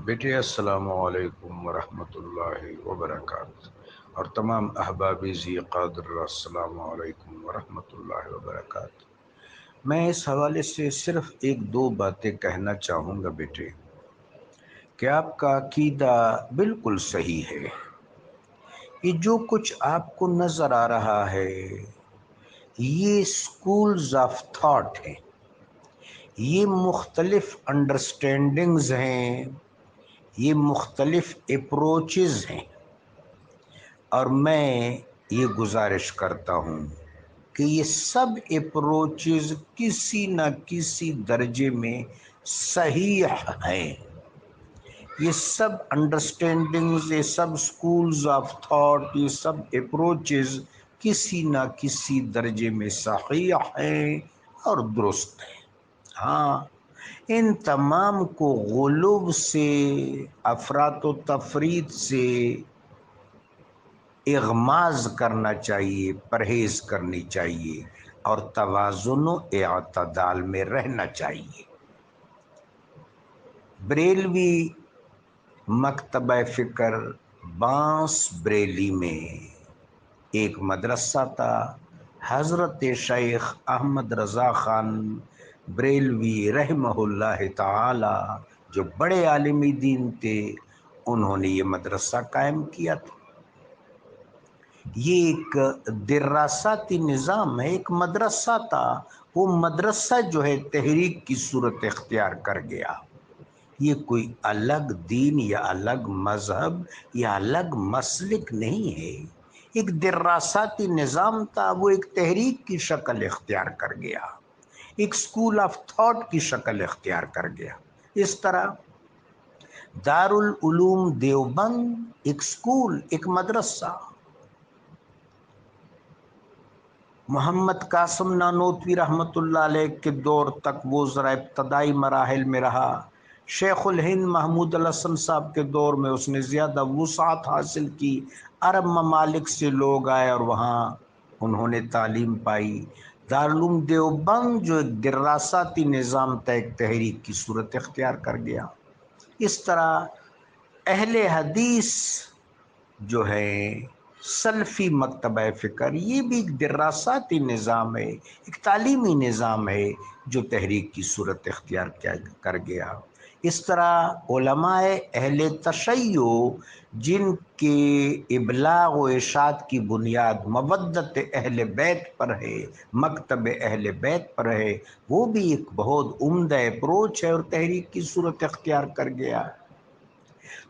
بیٹے السلام علیکم ورحمۃ اللہ وبرکاتہ اور تمام احبابی ذی قادر السلام علیکم ورحمۃ اللہ وبرکاتہ۔ میں اس حوالے سے صرف ایک دو باتیں کہنا چاہوں گا بیٹے کہ آپ کا عقیدہ بالکل صحیح ہے۔ یہ جو کچھ آپ کو نظر آ رہا ہے یہ سکولز آف تھاٹ ہیں، یہ مختلف انڈرسٹینڈنگز ہیں، یہ مختلف اپروچز ہیں، اور میں یہ گزارش کرتا ہوں کہ یہ سب اپروچز کسی نہ کسی درجے میں صحیح ہیں۔ یہ سب انڈرسٹینڈنگز، یہ سب سکولز آف تھاٹ، یہ سب اپروچز کسی نہ کسی درجے میں صحیح ہیں اور درست ہیں۔ ہاں، ان تمام کو غلو سے، افراط و تفریط سے اغماز کرنا چاہیے، پرہیز کرنی چاہیے اور توازن و اعتدال میں رہنا چاہیے۔ بریلوی مکتبہ فکر بانس بریلی میں ایک مدرسہ تھا۔ حضرت شیخ احمد رضا خان بریلوی رحمہ اللہ تعالی جو بڑے عالم دین تھے، انہوں نے یہ مدرسہ قائم کیا تھا۔ یہ ایک دراستاتی نظام ہے، ایک مدرسہ تھا۔ وہ مدرسہ جو ہے تحریک کی صورت اختیار کر گیا۔ یہ کوئی الگ دین یا الگ مذہب یا الگ مسلک نہیں ہے، ایک دراستاتی نظام تھا، وہ ایک تحریک کی شکل اختیار کر گیا، ایک سکول آف تھاٹ کی شکل اختیار کر گیا۔ اس طرح دارالعلوم دیوبند ایک سکول، ایک مدرسہ، محمد قاسم نانوتوی رحمۃ اللہ علیہ کے دور تک وہ ذرا ابتدائی مراحل میں رہا۔ شیخ الہند محمود الحسن صاحب کے دور میں اس نے زیادہ وسعت حاصل کی، عرب ممالک سے لوگ آئے اور وہاں انہوں نے تعلیم پائی۔ دارالعلوم دیوبند جو ایک دراستاتی نظام تھا، ایک تحریک کی صورت اختیار کر گیا۔ اس طرح اہل حدیث جو ہے سلفی مکتبہ فکر، یہ بھی ایک دراستاتی نظام ہے، ایک تعلیمی نظام ہے جو تحریک کی صورت اختیار کر گیا۔ اس طرح علماء اہل تشیع جن کے ابلاغ و ارشاد کی بنیاد مودت اہل بیت پر ہے، مکتب اہل بیت پر ہے، وہ بھی ایک بہت عمدہ اپروچ ہے اور تحریک کی صورت اختیار کر گیا۔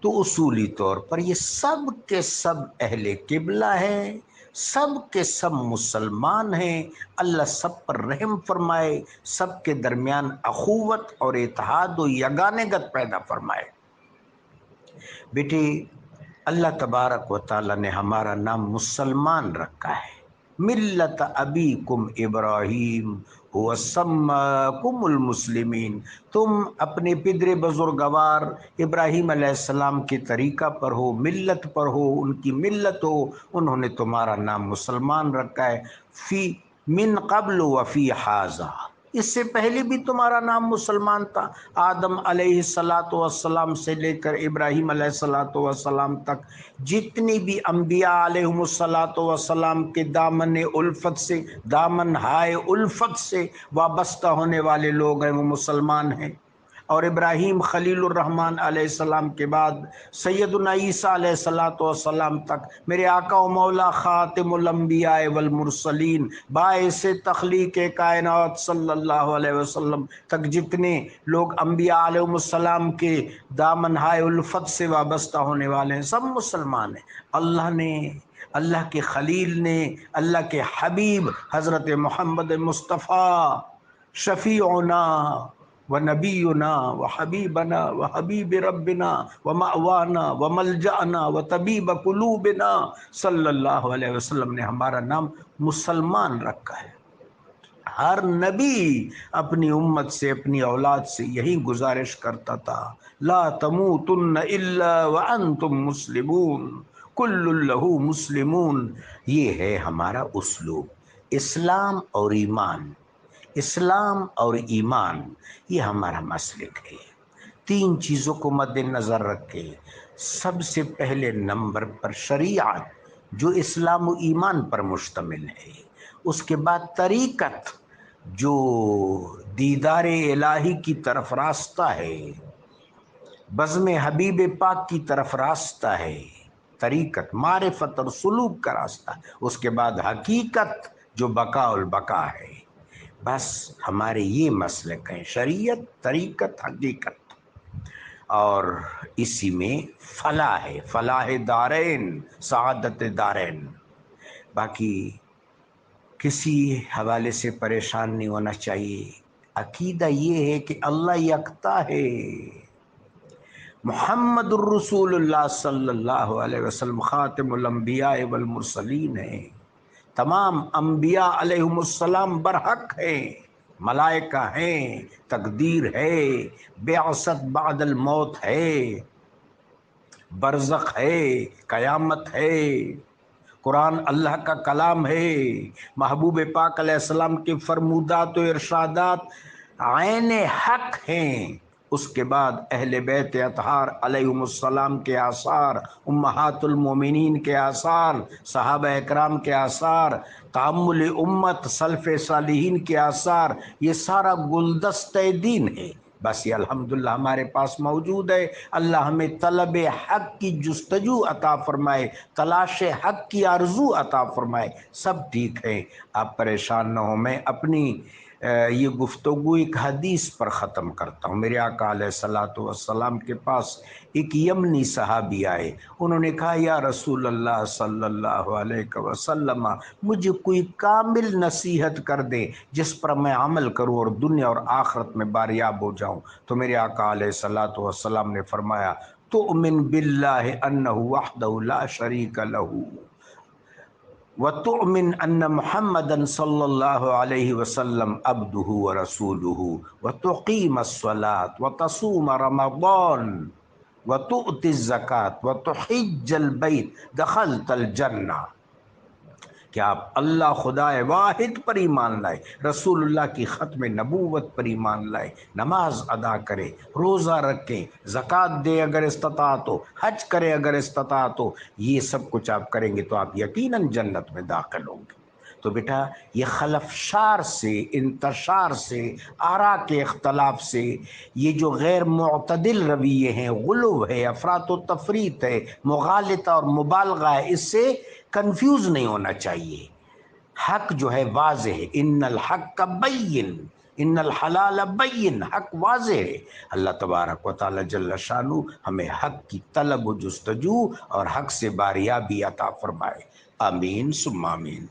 تو اصولی طور پر یہ سب کے سب اہل قبلہ ہیں، سب کے سب مسلمان ہیں۔ اللہ سب پر رحم فرمائے، سب کے درمیان اخوت اور اتحاد و یگانگت پیدا فرمائے۔ بیٹی، اللہ تبارک و تعالی نے ہمارا نام مسلمان رکھا ہے۔ ملت ابیکم ابراہیم هو سماکم المسلمین، تم اپنے پدر بزرگوار ابراہیم علیہ السلام کے طریقہ پر ہو، ملت پر ہو، ان کی ملت ہو، انہوں نے تمہارا نام مسلمان رکھا ہے۔ فی من قبل وفی ھذا، اس سے پہلے بھی تمہارا نام مسلمان تھا۔ آدم علیہ السلام سے لے کر ابراہیم علیہ السلام تک جتنی بھی انبیاء علیہم السلام کے دامن الفت سے، دامن ہائے الفت سے وابستہ ہونے والے لوگ ہیں، وہ مسلمان ہیں۔ اور ابراہیم خلیل الرحمن علیہ السلام کے بعد سیدنا عیسیٰ علیہ السلام تک، میرے آقا و مولا خاتم الانبیاء والمرسلین باعث تخلیق کائنات صلی اللہ علیہ وسلم تک جتنے لوگ انبیاء علیہ السلام کے دامن ہائے الفت سے وابستہ ہونے والے ہیں، سب مسلمان ہیں۔ اللہ نے، اللہ کے خلیل نے، اللہ کے حبیب حضرت محمد مصطفیٰ شفیعنا و نبینا و حبیبنا و حبیب ربنا و مأوانا و ملجأنا و طبیب قلوبنا صلی اللہ علیہ وسلم نے ہمارا نام مسلمان رکھا ہے۔ ہر نبی اپنی امت سے، اپنی اولاد سے یہی گزارش کرتا تھا، لا تموتن الا وانتم مسلمون، کل لہ مسلمون۔ یہ ہے ہمارا اسلوب۔ اسلام اور ایمان، اسلام اور ایمان، یہ ہمارا مسلک ہے۔ تین چیزوں کو مد نظر رکھے. سب سے پہلے نمبر پر شریعت جو اسلام و ایمان پر مشتمل ہے. اس کے بعد طریقت جو دیدار الہی کی طرف راستہ ہے، بزم حبیب پاک کی طرف راستہ ہے. طریقت معرفت اور سلوک کا راستہ. اس کے بعد حقیقت جو بقاء البقاء ہے. بس ہمارے یہ مسلک ہیں، شریعت، طریقت، حقیقت. اور اسی میں فلاح ہے، فلاح دارین، سعادت دارین. باقی کسی حوالے سے پریشان نہیں ہونا چاہیے. عقیدہ یہ ہے کہ اللہ یکتا ہے، محمد الرسول اللہ صلی اللہ علیہ وسلم خاتم الانبیاء والمرسلین ہیں. تمام انبیاء علیہم السلام برحق ہیں، ملائکہ ہیں، تقدیر ہے، بعثت بعد الموت ہے، برزخ ہے، قیامت ہے، قرآن اللہ کا کلام ہے، محبوب پاک علیہ السلام کے فرمودات و ارشادات عین حق ہیں. اس کے بعد اہل بیت اطہار علیہم السلام کے آثار، امہات المومنین کے آثار، صحابہ اکرام کے آثار، تعامل امت سلف صالحین کے آثار، یہ سارا گلدستہ دین ہے. بس یہ الحمدللہ ہمارے پاس موجود ہے. اللہ ہمیں طلب حق کی جستجو عطا فرمائے، تلاش حق کی آرزو عطا فرمائے. سب ٹھیک ہے، آپ پریشان نہ ہو. میں اپنی یہ گفتگو ایک حدیث پر ختم کرتا ہوں. میرے آقا علیہ الصلوۃ والسلام کے پاس ایک یمنی صحابی آئے. انہوں نے کہا یا رسول اللہ صلی اللہ علیہ وسلم، مجھے کوئی کامل نصیحت کر دے جس پر میں عمل کروں اور دنیا اور آخرت میں باریاب ہو جاؤں. تو میرے آقا علیہ الصلوۃ والسلام نے فرمایا تؤمن باللہ انہ وحدہ لا شریک لہ وتؤمن ان محمدا صلی اللہ علیہ وسلم عبدہ ورسولہ وتقیم الصلاة وتصوم رمضان وتؤتی الزکاة وتحج البیت دخلت الجنہ. کہ آپ اللہ خدا واحد پر ایمان لائے، رسول اللہ کی ختم نبوت پر ایمان لائے، نماز ادا کرے، روزہ رکھیں، زکوٰۃ دے اگر استطاعت ہو، حج کرے اگر استطاعت ہو. یہ سب کچھ آپ کریں گے تو آپ یقیناً جنت میں داخل ہوں گے. تو بیٹا یہ خلفشار سے، انتشار سے، آراء کے اختلاف سے، یہ جو غیر معتدل رویے ہیں، غلو ہے، افراط و تفریط ہے، مغالطہ اور مبالغہ ہے، اس سے کنفیوز نہیں ہونا چاہیے. حق جو ہے واضح ہے. ان الحق بین، ان الحلال بین، حق واضح ہے. اللہ تبارک و تعالی جل شانہ ہمیں حق کی طلب و جستجو اور حق سے باریابی عطا فرمائے. آمین ثم آمین.